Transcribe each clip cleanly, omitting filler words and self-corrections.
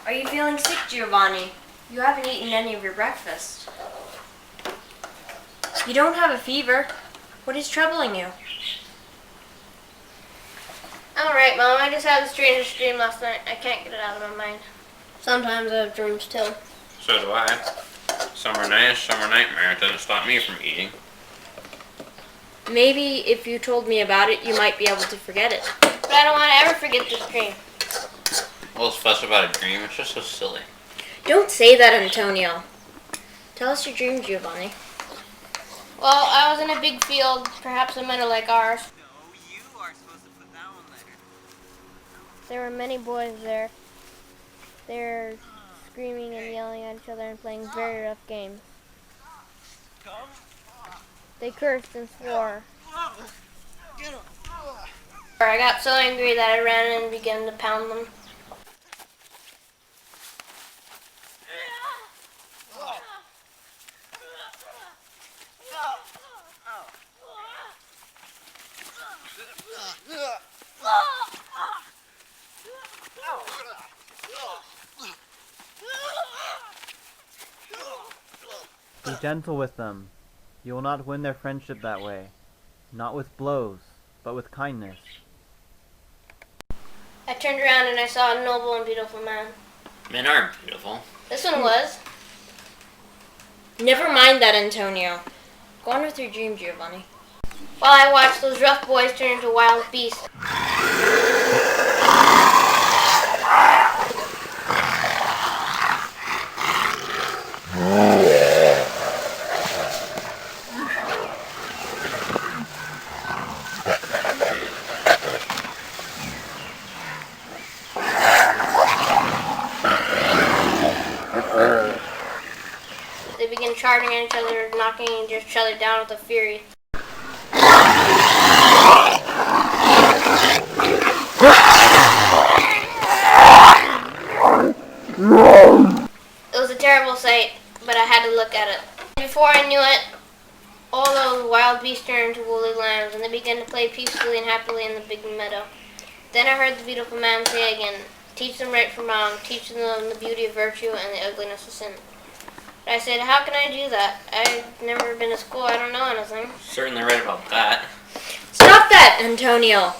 Are you feeling sick, Giovanni? You haven't eaten any of your breakfast. You don't have a fever. What is troubling you? I'm alright, Mom. I just had the strangest dream last night. I can't get it out of my mind. Sometimes I have dreams too. So do I. Some are nice, some are nightmare. It doesn't stop me from eating. Maybe if you told me about it, you might be able to forget it. But I don't want to ever forget this dream. Well, this fuss about a dream, it's just so silly. Don't say that, Antonio. Tell us your dream, Giovanni. Well, I was in a big field, perhaps a meadow like ours. No, you are supposed to put that one there. There were many boys there. They were screaming and yelling at each other and playing very rough games. They cursed and swore. I got so angry that I ran in and began to pound them. Be gentle with them. You will not win their friendship that way. Not with blows, but with kindness. I turned around and I saw a noble and beautiful man. Men are beautiful. This one was. Never mind that, Antonio. Go on with your dream, Giovanni. While I watched those rough boys turn into wild beasts. They began charging at each other, knocking each other down with a fury. It was a terrible sight, but I had to look at it. Before I knew it, all those wild beasts turned into woolly lambs, and they began to play peacefully and happily in the big meadow. Then I heard the beautiful man say again, "Teach them right from wrong, teach them the beauty of virtue and the ugliness of sin." But I said, "How can I do that? I've never been to school, I don't know anything." Certainly right about that. Stop that, Antonio!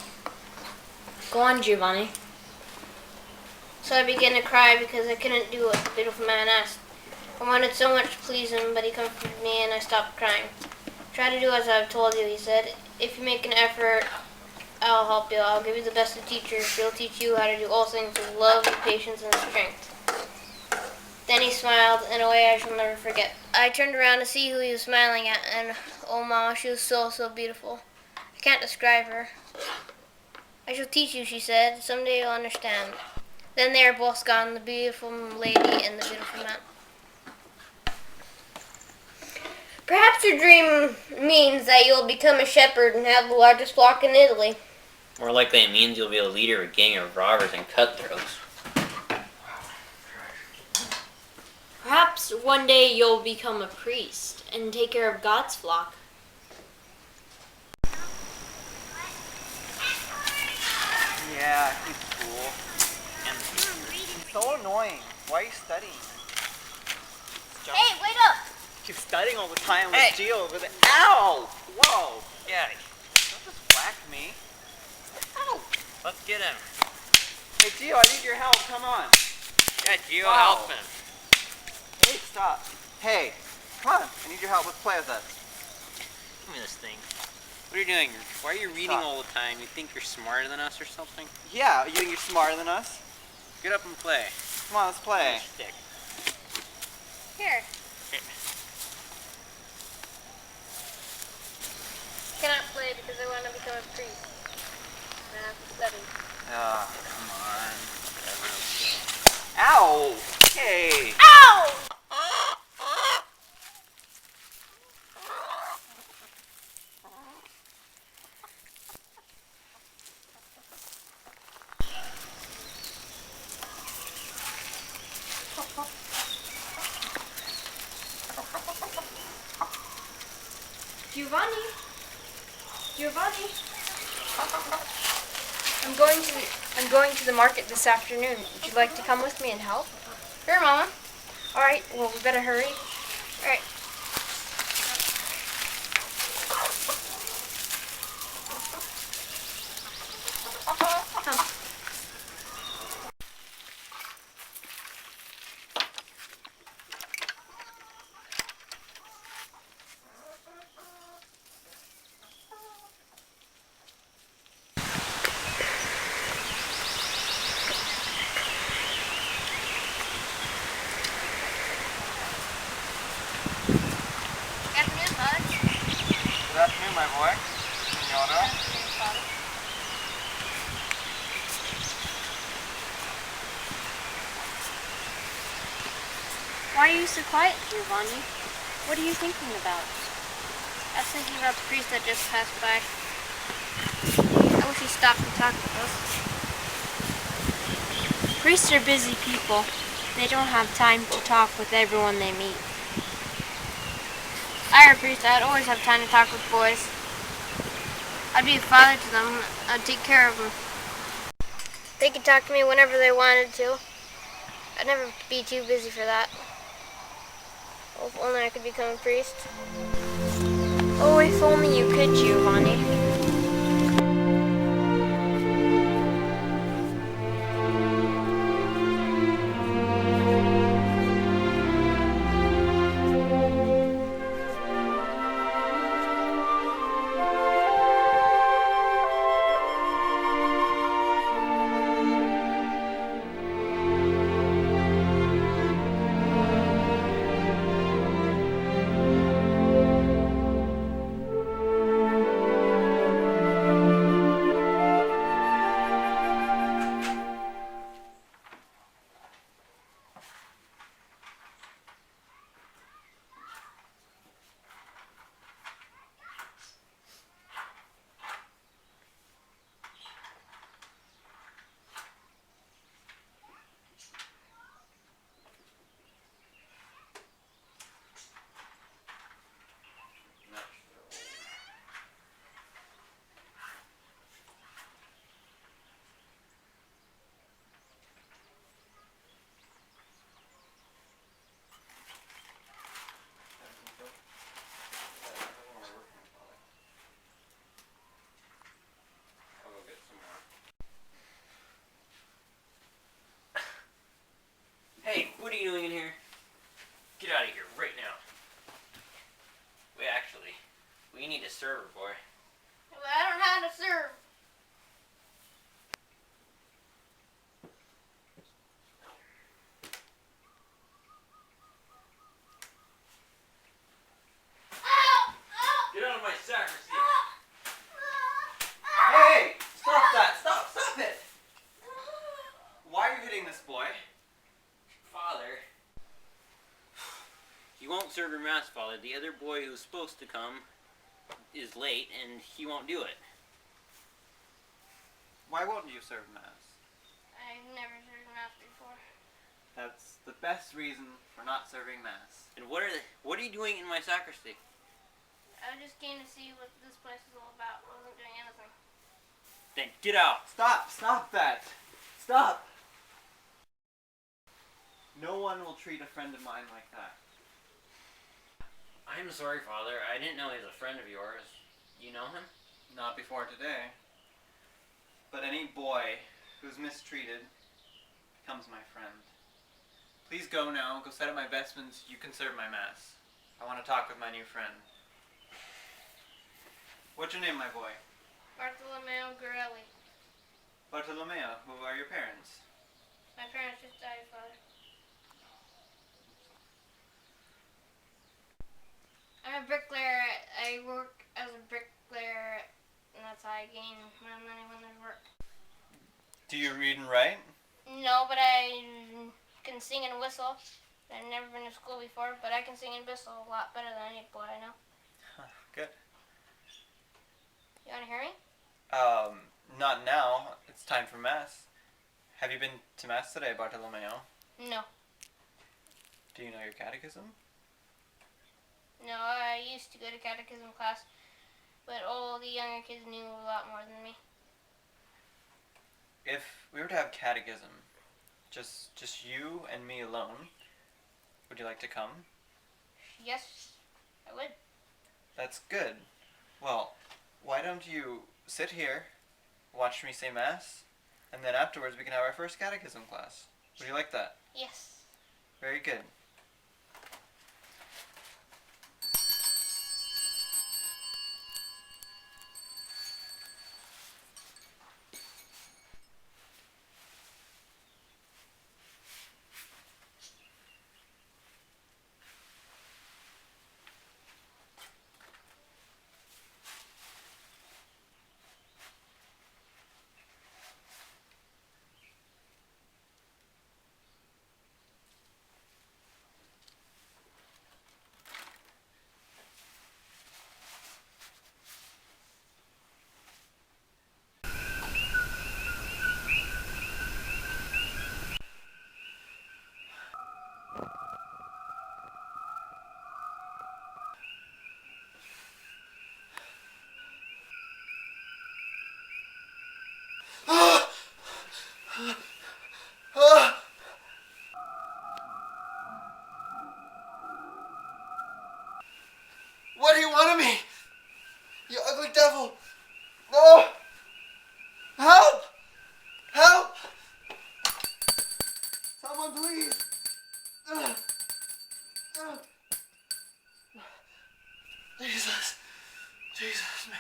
Go on, Giovanni. So I began to cry because I couldn't do what the beautiful man asked. I wanted so much to please him, but he comforted me and I stopped crying. "Try to do as I've told you," he said. "If you make an effort, I'll help you. I'll give you the best of teachers. She'll teach you how to do all things with love, patience, and strength." Then he smiled in a way I shall never forget. I turned around to see who he was smiling at, and oh, Mama, she was so, so beautiful. I can't describe her. "I shall teach you," she said. "Someday you'll understand." Then they are both gone, the beautiful lady and the beautiful man. Perhaps your dream means that you'll become a shepherd and have the largest flock in Italy. More likely it means you'll be a leader of a gang of robbers and cutthroats. Perhaps one day you'll become a priest and take care of God's flock. Yeah, he's cool. And he's so annoying. Why are you studying? Hey, wait up! He's studying all the time with Gio over there. Ow! Whoa! Yeah, Don't just whack me. Ow! let's get him. Hey, Gio, I need your help. Come on. Yeah, Gio, Wow. help him. Hey, stop. Hey, come on. I need your help. Let's play with us. Give me this thing. What are you doing? Why are you reading Stop. all the time? You think you're smarter than us or something? Yeah, you think you're smarter than us? Get up and play. Come on, let's play. Stick. Here. Cannot play because I want to become a priest. I have to study. Oh, come on. Ow! Hey! Ow! Giovanni. I'm going to the market this afternoon. Would you like to come with me and help? Sure, Mama. Alright, well, we better hurry. Alright. Afternoon, Bud. Good afternoon, my boy. Senora. Why are you so quiet, Giovanni? What are you thinking about? I was thinking about the priest that just passed by. I wish he stopped and talked with us. Priests are busy people. They don't have time to talk with everyone they meet. I were a priest, I'd always have time to talk with boys. I'd be a father to them. I'd take care of them. They could talk to me whenever they wanted to. I'd never be too busy for that. Oh, if only I could become a priest. Oh, if only you could, Giovanni. I'll go get some more. Hey, what are you doing in here? Get out of here right now. Wait, actually, we need a server, boy. But I don't know how to serve. Get out of my sacristy. Hey! Stop that! Stop it! Why are you hitting this boy? Father. You won't serve your mass, Father. The other boy who's supposed to come is late, and he won't do it. Why won't you serve mass? I've never served mass before. That's the best reason for not serving mass. And what are you doing in my sacristy? I just came to see what this place is all about. I wasn't doing anything. Then get out. Stop that! Stop! No one will treat a friend of mine like that. I'm sorry, Father. I didn't know he was a friend of yours. You know him? Not before today. But any boy who's mistreated becomes my friend. Please go now. Go set up my vestments. You can serve my mass. I want to talk with my new friend. What's your name, my boy? Bartolomeo Gorelli. Bartolomeo. Who are your parents? My parents just died, Father. I'm a bricklayer. I work as a bricklayer, and that's how I gain my money when there's work. Do you read and write? No, but I can sing and whistle. I've never been to school before, but I can sing and whistle a lot better than any boy I know. Good. You want to hear me? Not now. It's time for mass. Have you been to mass today, Bartolomeo? No. Do you know your catechism? No, I used to go to catechism class, but all the younger kids knew a lot more than me. If we were to have catechism, Just you and me alone. Would you like to come? Yes, I would. That's good. Well, why don't you sit here, watch me say Mass, and then afterwards we can have our first catechism class. Would you like that? Yes. Very good. What do you want of me? You ugly devil! No! Help! Help! Someone please! Jesus. Jesus, Mary.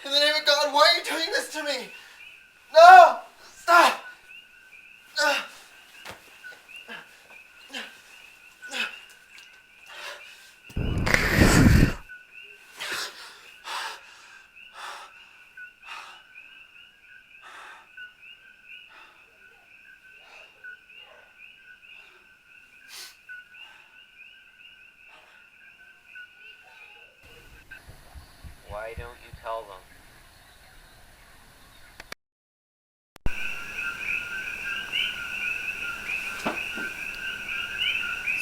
In the name of God, why are you doing this to me? No! Stop! Why don't you tell them?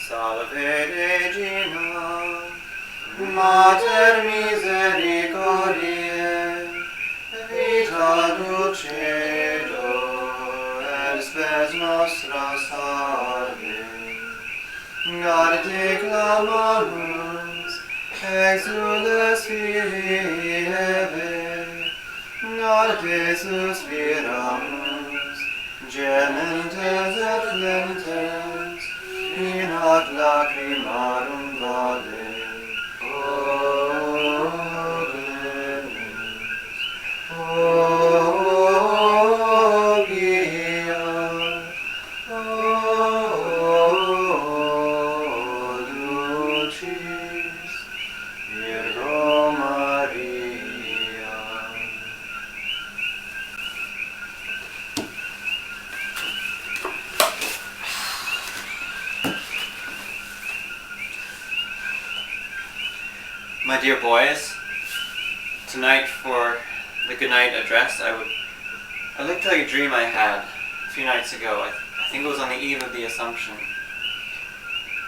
Salve Regina, Mater misericordiae, vita dulcedo, et spes nostra salve. Garde clamamus, exules fieve, garde suspiramus, gementes et flentes, in hoc lacrimarum vale. O clemens, O pia, O dulcis Virgo Maria. My dear boys, tonight for the goodnight address, I'd like to tell you a dream I had a few nights ago. I think it was on the eve of the Assumption.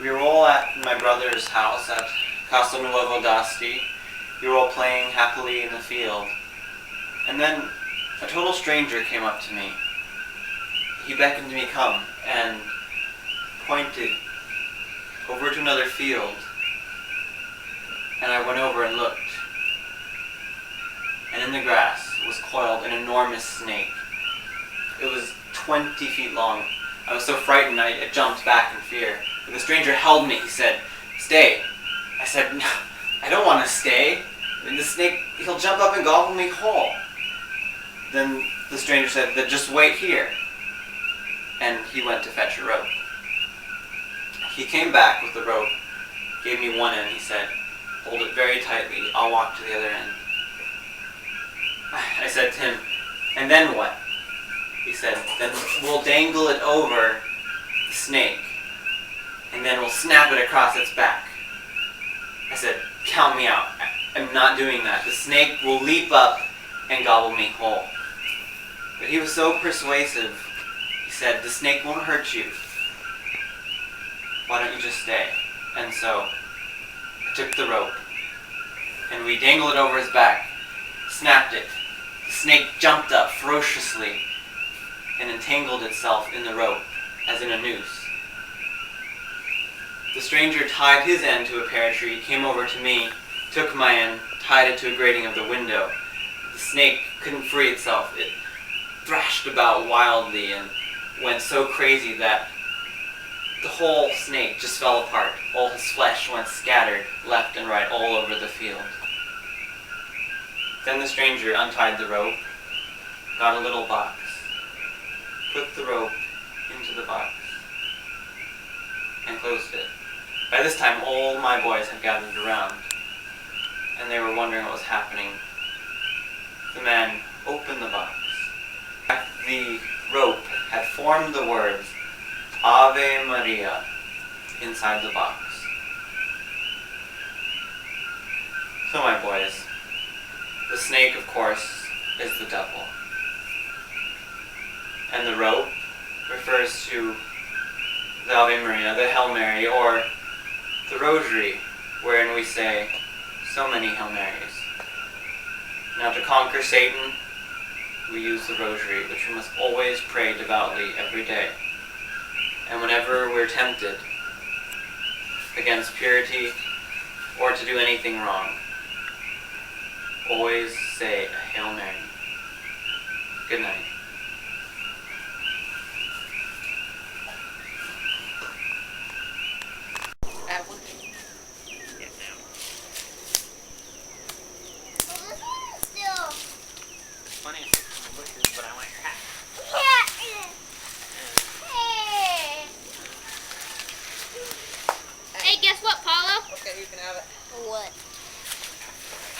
We were all at my brother's house at Casa Nuovo d'Asti. We were all playing happily in the field. And then a total stranger came up to me. He beckoned me come and pointed over to another field. And I went over and looked. And in the grass was coiled an enormous snake. It was 20 feet long. I was so frightened I jumped back in fear. But the stranger held me. He said, "Stay." I said, "No, I don't want to stay. And the snake, he'll jump up and gobble me whole." Then the stranger said, "Then just wait here." And he went to fetch a rope. He came back with the rope, gave me one end. He said, "Hold it very tightly. I'll walk to the other end." I said to him, "And then what?" He said, "Then we'll dangle it over the snake, and then we'll snap it across its back." I said, "Count me out. I'm not doing that. The snake will leap up and gobble me whole." But he was so persuasive. He said, "The snake won't hurt you. Why don't you just stay?" And so took the rope, and we dangled it over his back, snapped it. The snake jumped up ferociously and entangled itself in the rope, as in a noose. The stranger tied his end to a pear tree, came over to me, took my end, tied it to a grating of the window. The snake couldn't free itself. It thrashed about wildly and went so crazy that the whole snake just fell apart. All his flesh went scattered left and right all over the field. Then the stranger untied the rope, got a little box, put the rope into the box, and closed it. By this time, all my boys had gathered around, and they were wondering what was happening. The man opened the box. The rope had formed the words Ave Maria inside the box. So my boys, the snake, of course, is the devil. And the rope refers to the Ave Maria, the Hail Mary, or the Rosary, wherein we say so many Hail Marys. Now, to conquer Satan, we use the Rosary, which we must always pray devoutly every day. And whenever we're tempted against purity or to do anything wrong, always say a Hail Mary. Good night. Hey, guess what, Paulo? Okay, you can have it. What?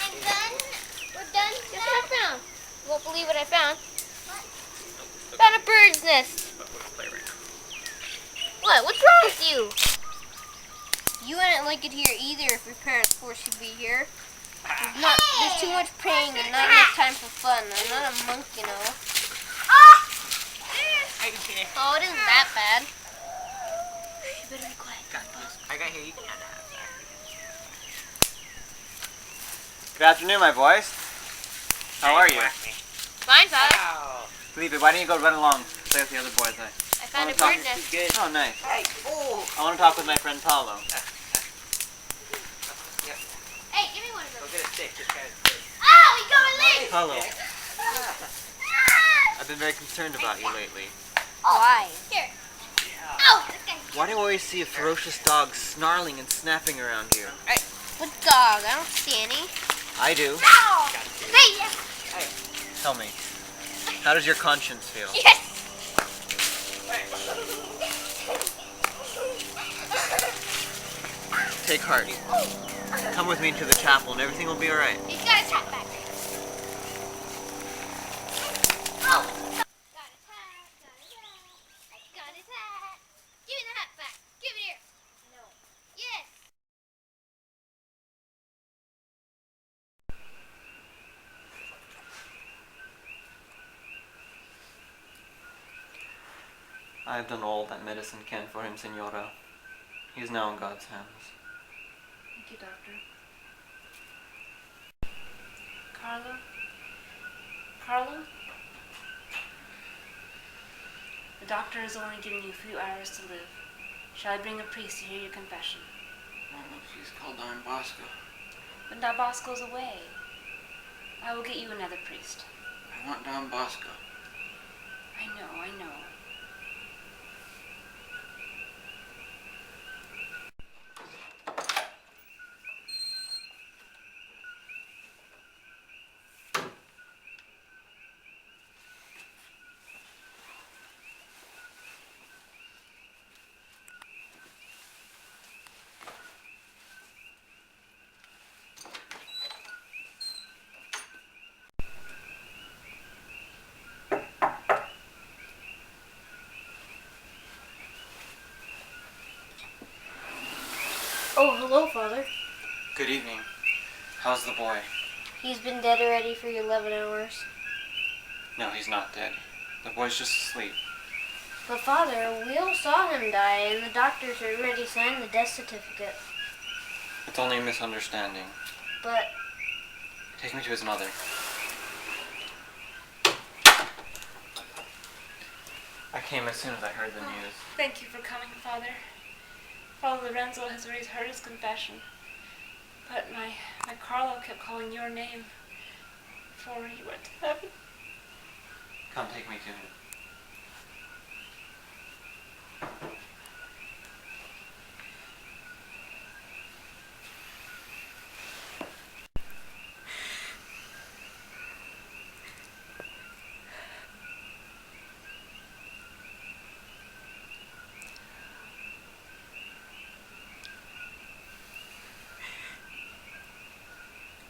I'm done. We're done. Guess what I found? You won't believe what I found. What? Found a bird's nest. But we'll play right now. What? What's wrong with you? You wouldn't like it here either if your parents forced you to be here. There's too much praying and not enough time for fun. I'm not a monk, you know. Oh, it isn't that bad. You better be quiet. I got here. You can have that. Good afternoon, my boys. How are you? Fine, Father. Wow. Felipe, why don't you go run along, play with the other boys? I found a talk bird nest. Good. Oh, nice. Hey. Oh. I want to talk with my friend Paulo. Hey, give me one of Go those. get a stick. This guy's big. Oh, he got my leg. Paulo, I've been very concerned about you lately. Why? Here. Oh, this guy. Why do I always see a ferocious dog snarling and snapping around here? What dog? I don't see any. I do. Oh. Hey, yes. Tell me, how does your conscience feel? Yes. Take heart. Come with me to the chapel and everything will be alright. He's got his hat back. Oh. Got his hat. Got his hat. Give me the hat back. Give it here. No. Yes. I have done all that medicine can for him, Senora. He is now in God's hands. Thank you, Doctor. Carlo? Carlo? The doctor is only giving you a few hours to live. Shall I bring a priest to hear your confession? No, she's called Don Bosco. When Don Bosco's away, I will get you another priest. I want Don Bosco. I know. Oh, hello, Father. Good evening. How's the boy? He's been dead already for 11 hours. No, he's not dead. The boy's just asleep. But Father, we all saw him die, and the doctors already signed the death certificate. It's only a misunderstanding. But Take me to his mother. I came as soon as I heard the news. Thank you for coming, Father. Father Lorenzo has already heard his confession. But my Carlo kept calling your name before he went to heaven. Come, take me to him.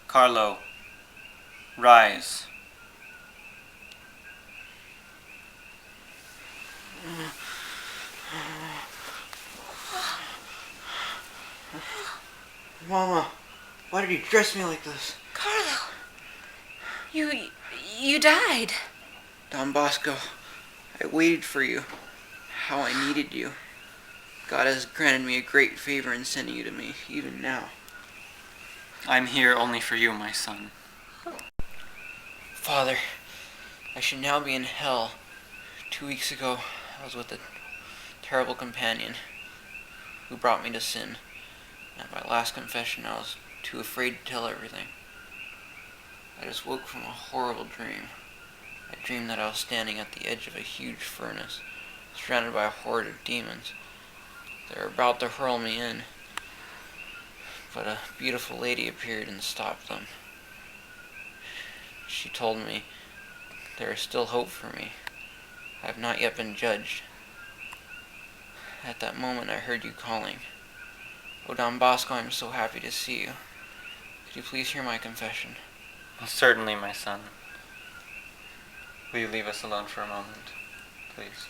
Carlo, rise. Mama, why did you dress me like this? Carlo, you died. Don Bosco, I waited for you. How I needed you. God has granted me a great favor in sending you to me, even now. I'm here only for you, my son. Father, I should now be in hell. 2 weeks ago, I was with a terrible companion who brought me to sin. At my last confession, I was too afraid to tell everything. I just woke from a horrible dream. I dreamed that I was standing at the edge of a huge furnace, surrounded by a horde of demons. They were about to hurl me in, but a beautiful lady appeared and stopped them. She told me there is still hope for me. I have not yet been judged. At that moment, I heard you calling. Oh, Don Bosco, I am so happy to see you. Could you please hear my confession? Certainly, my son. Will you leave us alone for a moment, please?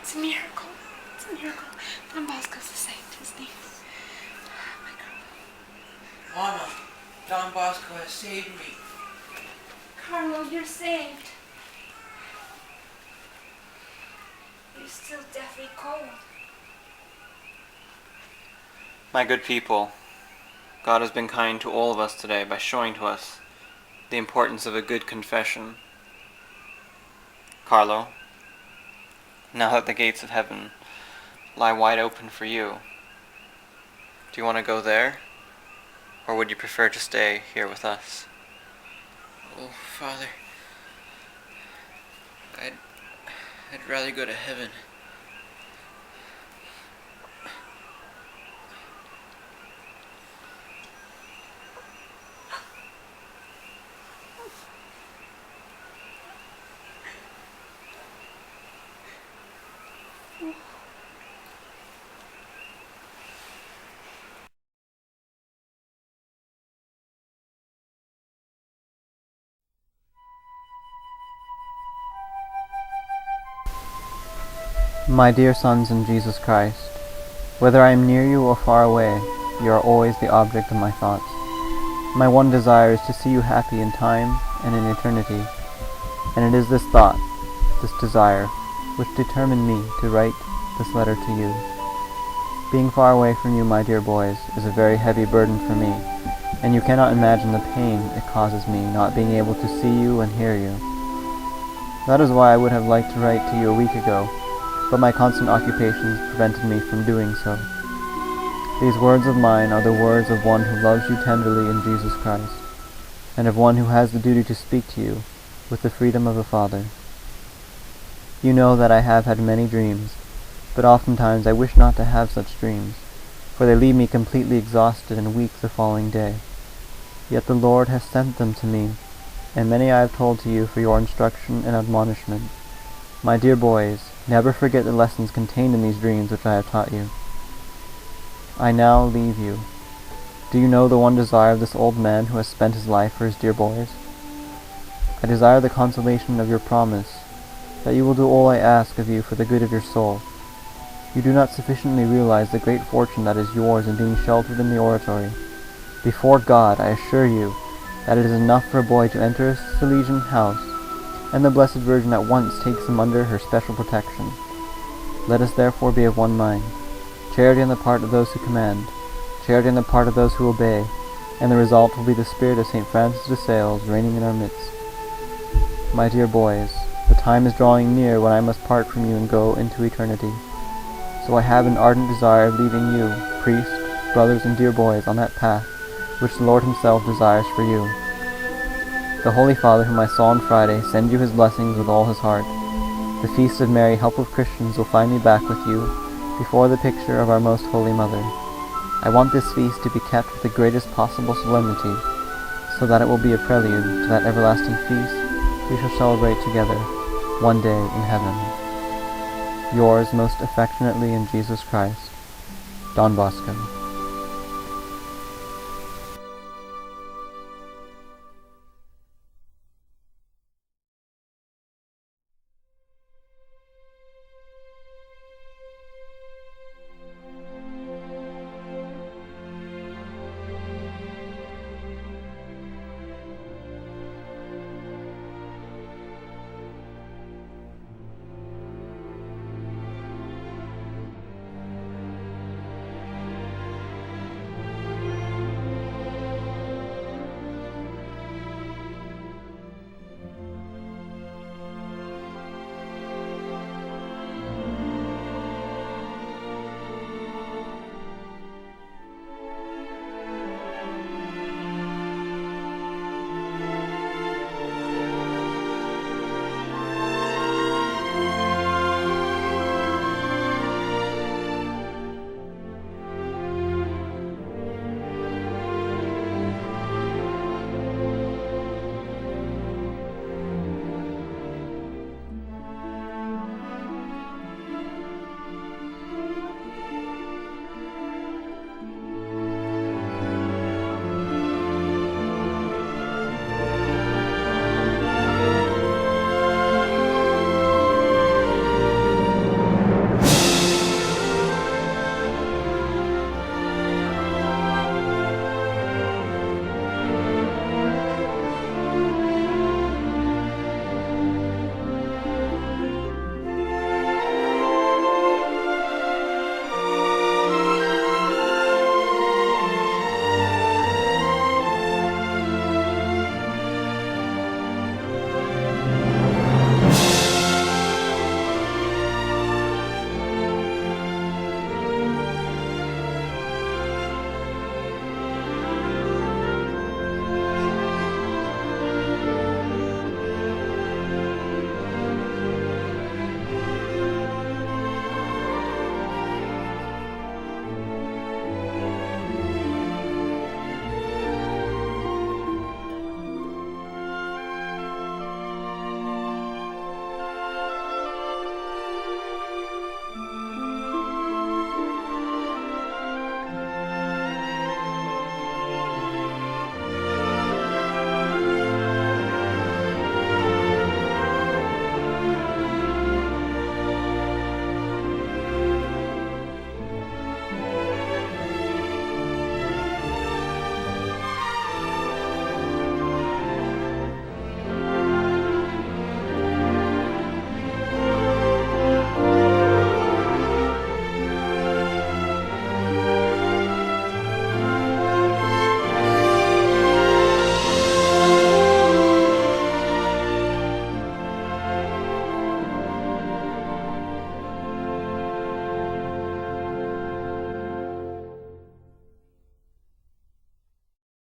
It's a miracle. It's a miracle. Don Bosco's a saint, isn't he? My Carlo. Mama, Don Bosco has saved me. Carlo, you're saved. You're still deathly cold. My good people, God has been kind to all of us today by showing to us the importance of a good confession. Carlo, now that the gates of heaven lie wide open for you, do you want to go there? Or would you prefer to stay here with us? Oh, Father, I'd rather go to heaven. My dear sons in Jesus Christ, whether I am near you or far away, you are always the object of my thoughts. My one desire is to see you happy in time and in eternity, and it is this thought, this desire, which determined me to write this letter to you. Being far away from you, my dear boys, is a very heavy burden for me, and you cannot imagine the pain it causes me not being able to see you and hear you. That is why I would have liked to write to you a week ago, but my constant occupations prevented me from doing so. These words of mine are the words of one who loves you tenderly in Jesus Christ, and of one who has the duty to speak to you with the freedom of a father. You know that I have had many dreams, but oftentimes I wish not to have such dreams, for they leave me completely exhausted and weak the following day. Yet the Lord has sent them to me, and many I have told to you for your instruction and admonishment. My dear boys, never forget the lessons contained in these dreams which I have taught you. I now leave you. Do you know the one desire of this old man who has spent his life for his dear boys? I desire the consolation of your promise, that you will do all I ask of you for the good of your soul. You do not sufficiently realize the great fortune that is yours in being sheltered in the oratory. Before God, I assure you that it is enough for a boy to enter a Salesian house and the Blessed Virgin at once takes him under her special protection. Let us therefore be of one mind. Charity on the part of those who command, charity on the part of those who obey, and the result will be the spirit of St. Francis de Sales reigning in our midst. My dear boys, the time is drawing near when I must part from you and go into eternity. So I have an ardent desire of leaving you, priest, brothers, and dear boys, on that path which the Lord himself desires for you. The Holy Father, whom I saw on Friday, send you his blessings with all his heart. The feast of Mary, Help of Christians, will find me back with you, before the picture of our Most Holy Mother. I want this feast to be kept with the greatest possible solemnity, so that it will be a prelude to that everlasting feast we shall celebrate together one day in heaven. Yours most affectionately in Jesus Christ, Don Bosco.